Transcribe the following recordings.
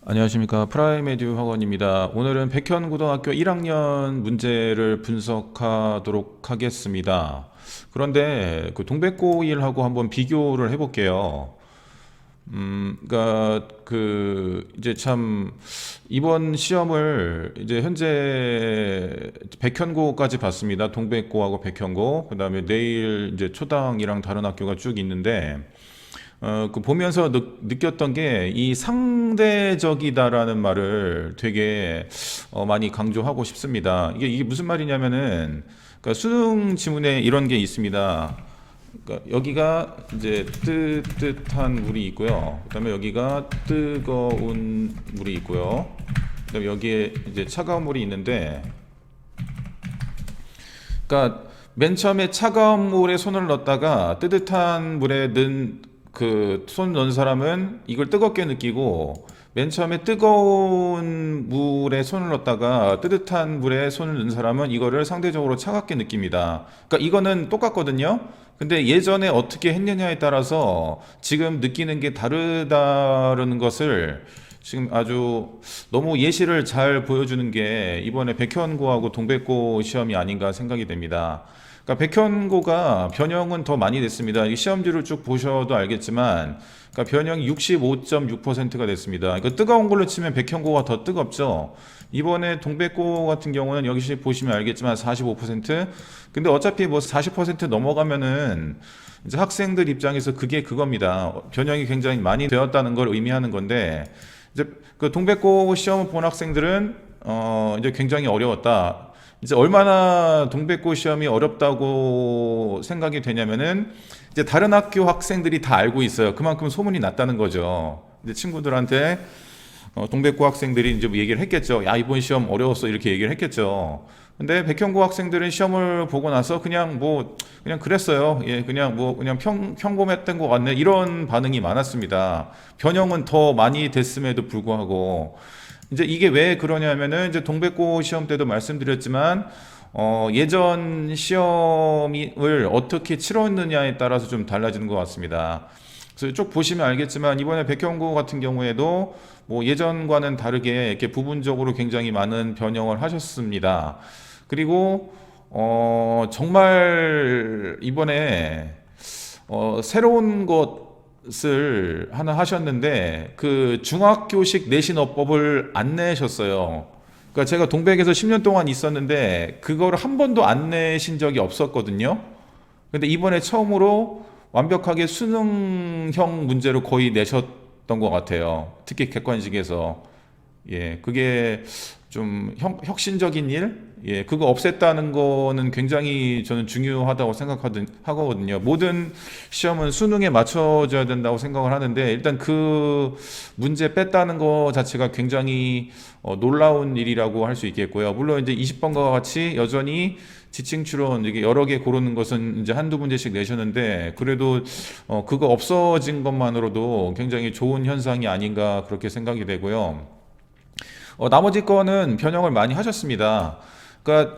안녕하십니까. 프라임에듀 학원입니다. 오늘은 백현고등학교 1학년 문제를 분석하도록 하겠습니다. 그런데 그 동백고일하고 한번 비교를 해볼게요. 그러니까 이제 참 이번 시험을 이제 현재 백현고까지 봤습니다. 동백고하고 백현고, 그다음에 내일 이제 초당이랑 다른 학교가 쭉 있는데. 그 보면서 느꼈던 게 이 상대적이다라는 말을 되게 많이 강조하고 싶습니다. 이게 무슨 말이냐면은, 그러니까 수능 지문에 이런 게 있습니다. 그러니까 여기가 이제 뜨뜻한 물이 있고요. 그다음에 여기가 뜨거운 물이 있고요. 그다음에 여기에 이제 차가운 물이 있는데, 그러니까 맨 처음에 차가운 물에 손을 넣었다가 뜨뜻한 물에 넣은 그 손 넣은 사람은 이걸 뜨겁게 느끼고, 맨 처음에 뜨거운 물에 손을 넣었다가 뜨뜻한 물에 손을 넣은 사람은 이거를 상대적으로 차갑게 느낍니다. 그러니까 이거는 똑같거든요. 근데 예전에 어떻게 했느냐에 따라서 지금 느끼는 게 다르다는 것을 지금 아주 너무 예시를 잘 보여주는 게 이번에 백현고하고 동백고 시험이 아닌가 생각이 됩니다. 그러니까 백현고가 변형은 더 많이 됐습니다. 이 시험지를 쭉 보셔도 알겠지만, 그러니까 변형이 65.6%가 됐습니다. 그러니까 뜨거운 걸로 치면 백현고가 더 뜨겁죠. 이번에 동백고 같은 경우는 여기 보시면 알겠지만 45%. 근데 어차피 뭐 40% 넘어가면은 이제 학생들 입장에서 그게 그겁니다. 변형이 굉장히 많이 되었다는 걸 의미하는 건데, 이제 그 동백고 시험을 본 학생들은 이제 굉장히 어려웠다. 이제 얼마나 동백고 시험이 어렵다고 생각이 되냐면은, 이제 다른 학교 학생들이 다 알고 있어요. 그만큼 소문이 났다는 거죠. 이제 친구들한테 동백고 학생들이 이제 뭐 얘기를 했겠죠. 야, 이번 시험 어려웠어, 이렇게 얘기를 했겠죠. 근데 백현고 학생들은 시험을 보고 나서 그냥 그랬어요. 예, 그냥 평범했던 것 같네, 이런 반응이 많았습니다. 변형은 더 많이 됐음에도 불구하고. 이제 이게 왜 그러냐면은, 이제 동백고 시험 때도 말씀드렸지만, 예전 시험을 어떻게 치렀느냐에 따라서 좀 달라지는 것 같습니다. 그래서 쭉 보시면 알겠지만, 이번에 백현고 같은 경우에도 뭐 예전과는 다르게 이렇게 부분적으로 굉장히 많은 변형을 하셨습니다. 그리고 정말 이번에 새로운 것을 하나 하셨는데, 그 중학교식 내신어법을 안 내셨어요. 그러니까 제가 동백에서 10년 동안 있었는데 그거를 한 번도 안 내신 적이 없었거든요. 근데 이번에 처음으로 완벽하게 수능형 문제로 거의 내셨던 것 같아요. 특히 객관식에서. 예, 그게 좀 혁신적인 일? 예, 그거 없앴다는 거는 굉장히 저는 중요하다고 하거든요. 모든 시험은 수능에 맞춰져야 된다고 생각을 하는데, 일단 그 문제 뺐다는 거 자체가 굉장히 놀라운 일이라고 할 수 있겠고요. 물론 이제 20번과 같이 여전히 지칭 추론 이게 여러 개 고르는 것은 이제 한두 문제씩 내셨는데, 그래도 그거 없어진 것만으로도 굉장히 좋은 현상이 아닌가 그렇게 생각이 되고요. 나머지 거는 변형을 많이 하셨습니다. 그러니까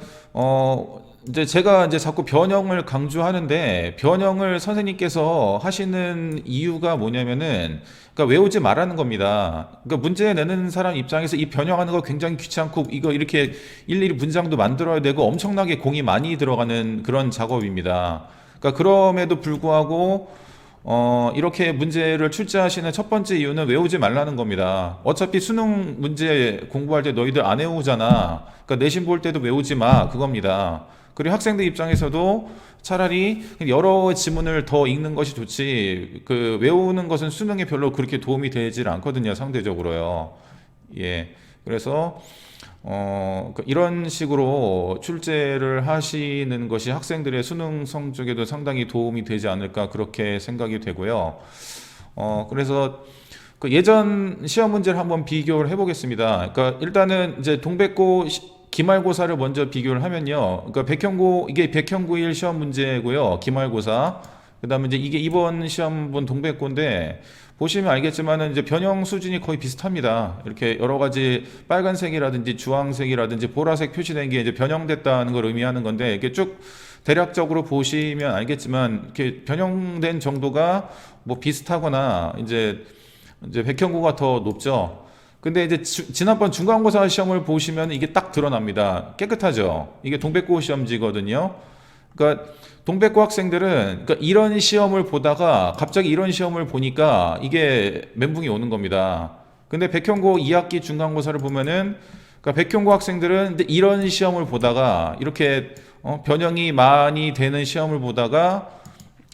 이제 제가 이제 자꾸 변형을 강조하는데, 변형을 선생님께서 하시는 이유가 뭐냐면은, 그러니까 외우지 말라는 겁니다. 그러니까 문제 내는 사람 입장에서 이 변형하는 거 굉장히 귀찮고, 이거 이렇게 일일이 문장도 만들어야 되고 엄청나게 공이 많이 들어가는 그런 작업입니다. 그러니까 그럼에도 불구하고 이렇게 문제를 출제하시는 첫 번째 이유는 외우지 말라는 겁니다. 어차피 수능 문제 공부할 때 너희들 안 외우잖아. 그러니까 내신 볼 때도 외우지 마, 그겁니다. 그리고 학생들 입장에서도 차라리 여러 지문을 더 읽는 것이 좋지, 그 외우는 것은 수능에 별로 그렇게 도움이 되질 않거든요, 상대적으로요. 예. 그래서 이런 식으로 출제를 하시는 것이 학생들의 수능 성적에도 상당히 도움이 되지 않을까 그렇게 생각이 되고요. 그래서 그 예전 시험 문제를 한번 비교를 해보겠습니다. 그러니까 일단은 이제 동백고 기말고사를 먼저 비교를 하면요. 그러니까 이게 백현고일 시험 문제고요. 기말고사. 그다음에 이제 이게 이번 시험 본 동백고인데, 보시면 알겠지만은 이제 변형 수준이 거의 비슷합니다. 이렇게 여러 가지 빨간색이라든지 주황색이라든지 보라색 표시된 게 이제 변형됐다는 걸 의미하는 건데, 이렇게 쭉 대략적으로 보시면 알겠지만, 이렇게 변형된 정도가 뭐 비슷하거나 이제 백현고가 더 높죠. 근데 이제 지난번 중간고사 시험을 보시면 이게 딱 드러납니다. 깨끗하죠. 이게 동백고 시험지거든요. 그러니까 동백고 학생들은 그러니까 이런 시험을 보다가 갑자기 이런 시험을 보니까 이게 멘붕이 오는 겁니다. 근데 백형고 2학기 중간고사를 보면은 그러니까 백형고 학생들은 근데 이런 시험을 보다가 이렇게 변형이 많이 되는 시험을 보다가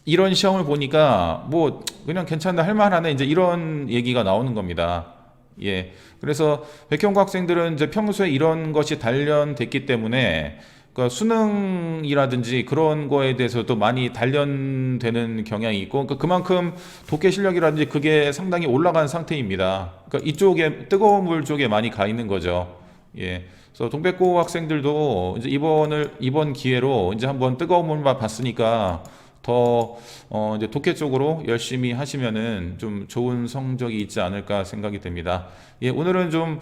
이런 시험을 보니까 뭐 그냥 괜찮다 할 만하네 이제 이런 얘기가 나오는 겁니다. 예. 그래서 백형고 학생들은 이제 평소에 이런 것이 단련됐기 때문에 그러니까 수능이라든지 그런 거에 대해서도 많이 단련되는 경향이 있고 그러니까 그만큼 독해 실력이라든지 그게 상당히 올라간 상태입니다. 그러니까 이쪽에 뜨거운 물 쪽에 많이 가 있는 거죠. 예. 그래서 동백고 학생들도 이제 이번 기회로 이제 한번 뜨거운 물만 봤으니까 더 이제 독해 쪽으로 열심히 하시면은 좀 좋은 성적이 있지 않을까 생각이 됩니다. 예, 오늘은 좀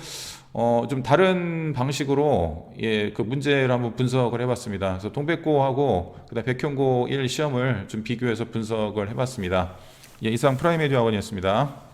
다른 방식으로 예, 그 문제를 한번 분석을 해봤습니다. 그래서 동백고하고 그다음 백형고 1 시험을 좀 비교해서 분석을 해봤습니다. 예, 이상 프라이메디 학원이었습니다.